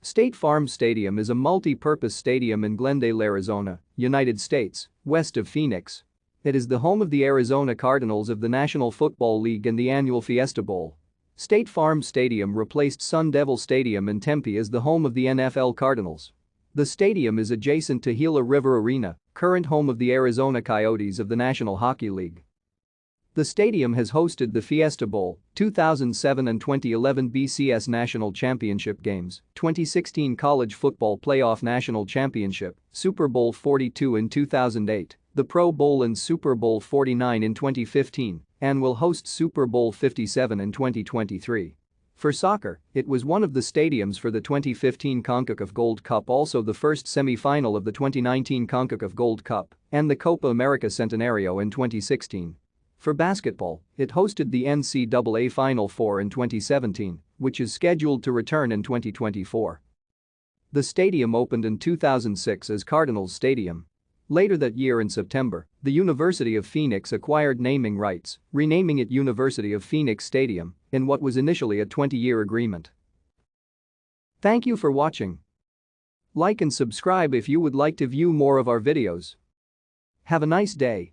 State Farm Stadium is a multi-purpose stadium in Glendale, Arizona, United States, west of Phoenix. It is the home of the Arizona Cardinals of the National Football League and the annual Fiesta Bowl. State Farm Stadium replaced Sun Devil Stadium in Tempe as the home of the NFL Cardinals. The stadium is adjacent to Gila River Arena, current home of the Arizona Coyotes of the National Hockey League. The stadium has hosted the Fiesta Bowl, 2007 and 2011 BCS National Championship games, 2016 College Football Playoff National Championship, Super Bowl 42 in 2008, the Pro Bowl and Super Bowl 49 in 2015, and will host Super Bowl 57 in 2023. For soccer, it was one of the stadiums for the 2015 CONCACAF Gold Cup, also the first semi-final of the 2019 CONCACAF Gold Cup, and the Copa America Centenario in 2016. For basketball, it hosted the NCAA Final Four in 2017, which is scheduled to return in 2024. The stadium opened in 2006 as Cardinals Stadium. Later that year in September, the University of Phoenix acquired naming rights, renaming it University of Phoenix Stadium, in what was initially a 20-year agreement. Thank you for watching. Like and subscribe if you would like to view more of our videos. Have a nice day.